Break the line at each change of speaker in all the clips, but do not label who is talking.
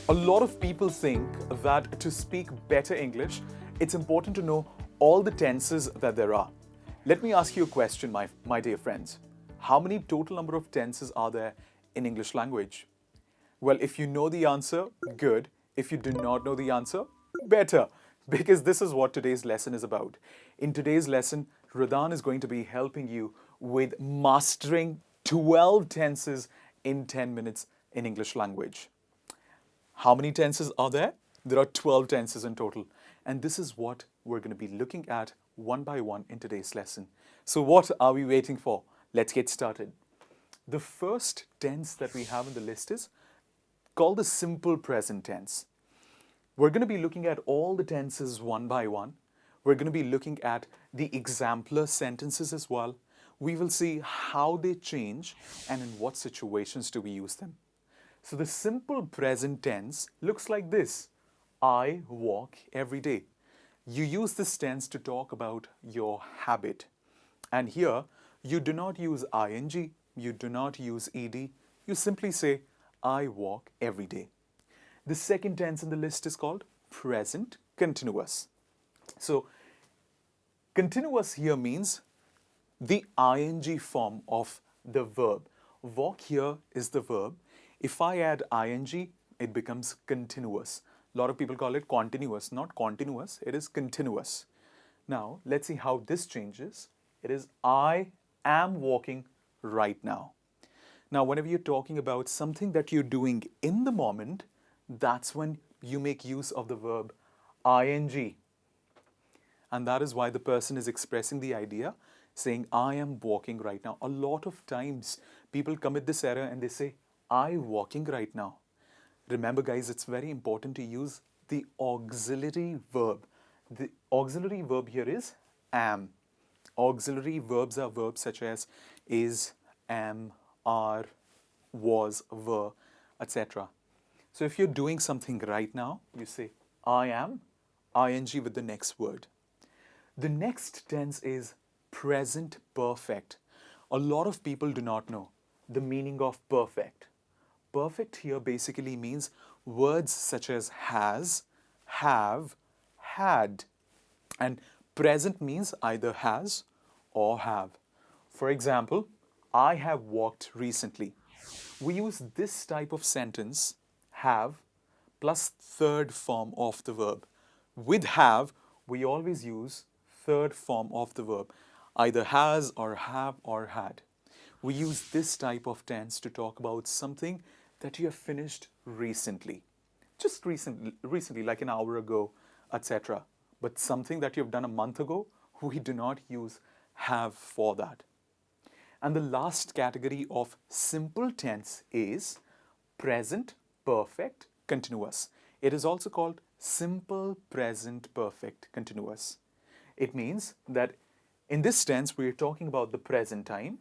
A lot of people think that to speak better English, it's important to know all the tenses that there are. Let me ask you a question, my dear friends. How many total number of tenses are there in English language? Well, if you know the answer, good. If you do not know the answer, better. Because this is what today's lesson is about. In today's lesson, Radhan is going to be helping you with mastering 12 tenses in 10 minutes in English language. How many tenses are there? There are 12 tenses in total. And this is what we're going to be looking at one by one in today's lesson. So what are we waiting for? Let's get started. The first tense that we have in the list is called the simple present tense. We're going to be looking at all the tenses one by one. We're going to be looking at the exemplar sentences as well. We will see how they change and in what situations do we use them. So the simple present tense looks like this. I walk every day. You use this tense to talk about your habit. And here, you do not use ing, you do not use ed, you simply say, I walk every day. The second tense in the list is called present continuous. So, continuous here means the ing form of the verb. Walk here is the verb. If I add ing, it becomes continuous. A lot of people call it continuous, not continuous, it is continuous. Now, let's see how this changes. It is I am walking right now. Now, whenever you're talking about something that you're doing in the moment, that's when you make use of the verb ing. And that is why the person is expressing the idea, saying, I am walking right now. A lot of times, people commit this error and they say, I walking right now. Remember, guys, it's very important to use the auxiliary verb. The auxiliary verb here is am. Auxiliary verbs are verbs such as is, am, are, was, were, etc. So if you're doing something right now, you say, I am, ing with the next word. The next tense is present perfect. A lot of people do not know the meaning of perfect. Perfect here basically means words such as has, have, had. And present means either has or have. For example, I have walked recently. We use this type of sentence, have, plus third form of the verb. With have, we always use third form of the verb, either has or have or had. We use this type of tense to talk about something that you have finished recently. Just recently, like an hour ago, etc. But something that you have done a month ago, we do not use have for that. And the last category of simple tense is present perfect continuous. It is also called simple present perfect continuous. It means that in this tense, we are talking about the present time.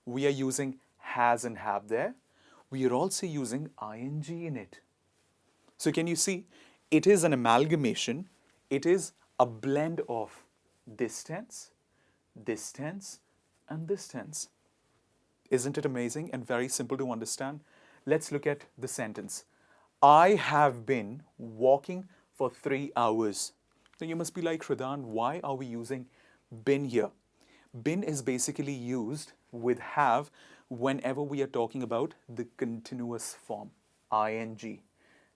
We are using has and have there. We are also using ing in it. So can you see, it is an amalgamation. It is a blend of this tense, and this tense. Isn't it amazing and very simple to understand? Let's look at the sentence. I have been walking for 3 hours. So you must be like, Radhan, why are we using been here? Been is basically used with have whenever we are talking about the continuous form, ing.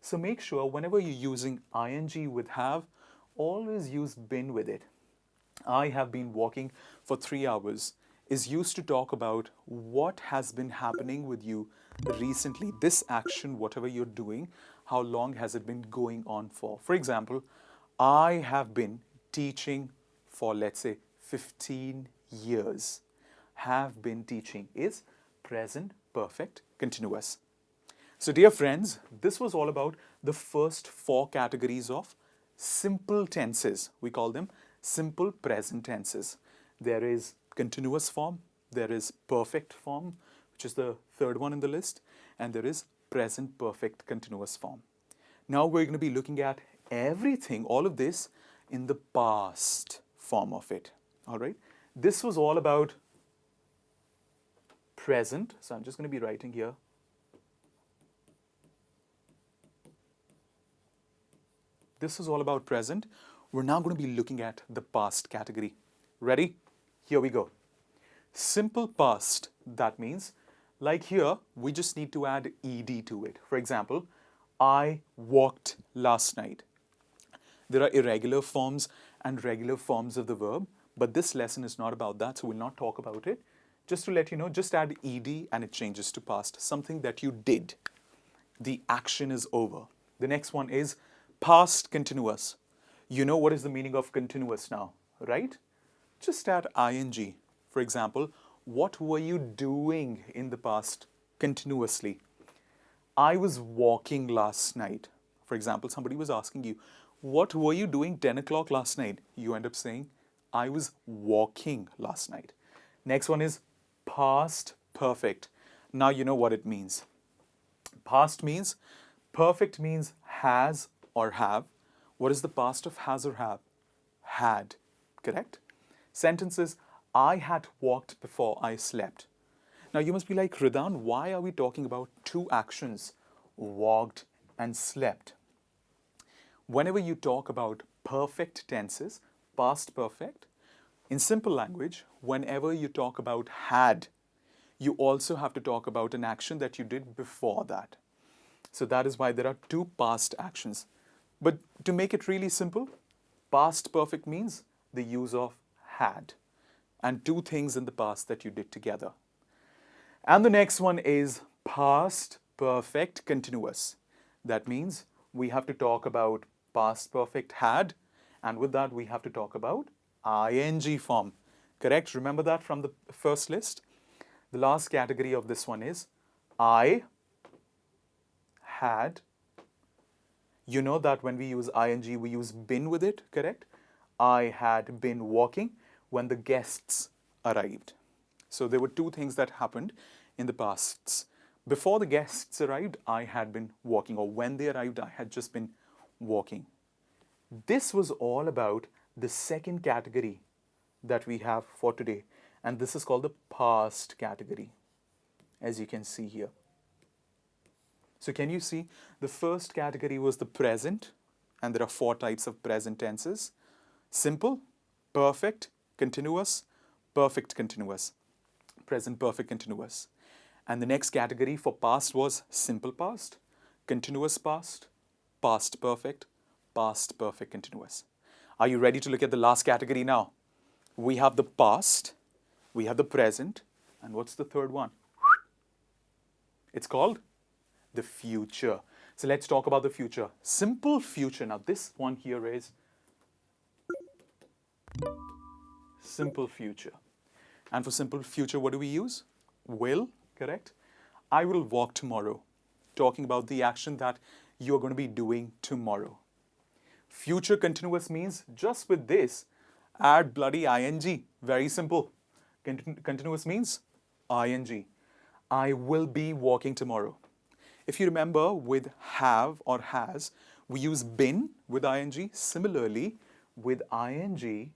So make sure whenever you're using ing with have, always use been with it. I have been walking for 3 hours is used to talk about what has been happening with you recently. This action, whatever you're doing, how long has it been going on for? For example, I have been teaching for, let's say, 15 years. Have been teaching is present perfect continuous. So dear friends, this was all about the first 4 categories of simple tenses. We call them simple present tenses. There is continuous form, there is perfect form, which is the third one in the list, and there is present perfect continuous form. Now we're going to be looking at everything, all of this, in the past form of it. All right? This was all about present. So I'm just going to be writing here This is all about present. We're now going to be looking at the past category. Ready? Here we go. Simple past, that means, like here, we just need to add ed to it. For example, I walked last night. There are irregular forms and regular forms of the verb, but this lesson is not about that, so we'll not talk about it. Just to let you know, just add ed and it changes to past, something that you did. The action is over. The next one is past continuous. You know what is the meaning of continuous now, right? Just add ing. For example, what were you doing in the past continuously? I was walking last night. For example, somebody was asking you, what were you doing 10 o'clock last night? You end up saying, I was walking last night. Next one is past perfect. Now you know what it means. Past means, perfect means has or have. What is the past of has or have? Had, correct? Sentences, I had walked before I slept. Now you must be like, Ridan, why are we talking about two actions, walked and slept? Whenever you talk about perfect tenses, past perfect, in simple language, whenever you talk about had, you also have to talk about an action that you did before that. So that is why there are two past actions. But to make it really simple, past perfect means the use of had and two things in the past that you did together. And the next one is past perfect continuous. That means we have to talk about past perfect had, and with that we have to talk about ing form. Correct? Remember that from the first list? The last category of this one is I had. You know that when we use ing, we use been with it, correct? I had been walking when the guests arrived. So there were two things that happened in the past. Before the guests arrived, I had been walking, or when they arrived, I had just been walking. This was all about the second category that we have for today, and this is called the past category, as you can see here. So can you see the first category was the present, and there are four types of present tenses: simple, perfect, continuous, perfect continuous, present perfect continuous. And the next category for past was simple past, continuous past, past perfect continuous. Are you ready to look at the last category now? We have the past, we have the present, and what's the third one? It's called the future. So let's talk about the future. Simple future. Now this one here is simple future. And for simple future, what do we use? Will, correct? I will walk tomorrow. Talking about the action that you're going to be doing tomorrow. Future continuous means just with this, add bloody ing. Very simple. Continuous means ing. I will be walking tomorrow. If you remember, with have or has, we use been with ing. Similarly, with ing,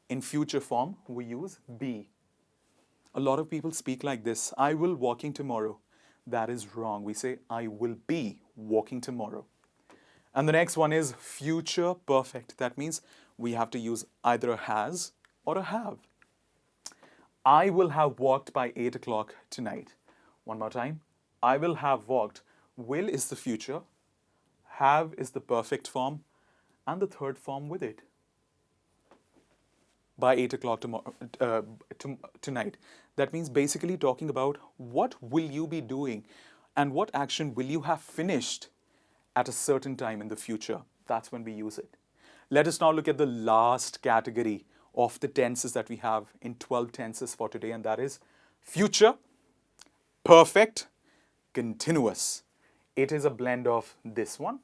in future form, we use be. A lot of people speak like this, I will walking tomorrow. That is wrong. We say, I will be walking tomorrow. And the next one is future perfect. That means we have to use either a has or a have. I will have walked by 8 o'clock tonight. One more time. I will have walked. Will is the future. Have is the perfect form. And the third form with it. By 8 o'clock tonight. That means basically talking about what will you be doing and what action will you have finished at a certain time in the future. That's when we use it. Let us now look at the last category of the tenses that we have in 12 tenses for today, and that is future, perfect, continuous. It is a blend of this one,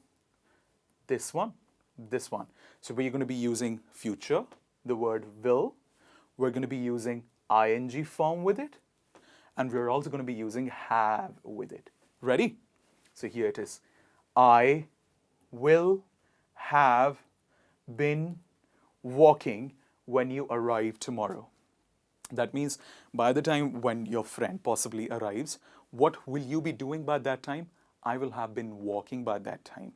this one, this one. So we're going to be using future, the word will. We're going to be using ing form with it. And we're also going to be using have with it. Ready? So here it is. I will have been walking when you arrive tomorrow. That means by the time when your friend possibly arrives, what will you be doing by that time? I will have been walking by that time.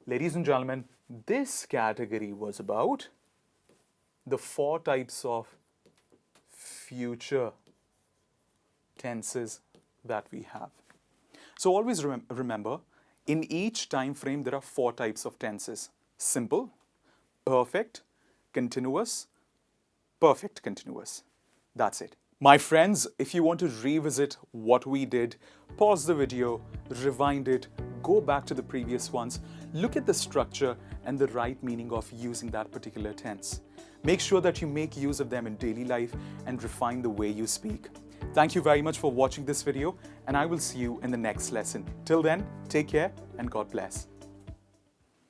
Ladies and gentlemen, this category was about the 4 types of future tenses that we have. So always remember, in each time frame there are 4 types of tenses: simple, perfect, continuous, perfect continuous. That's it. My friends, if you want to revisit what we did, pause the video, rewind it, go back to the previous ones, look at the structure and the right meaning of using that particular tense. Make sure that you make use of them in daily life and refine the way you speak. Thank you very much for watching this video, and I will see you in the next lesson. Till then, take care and God bless.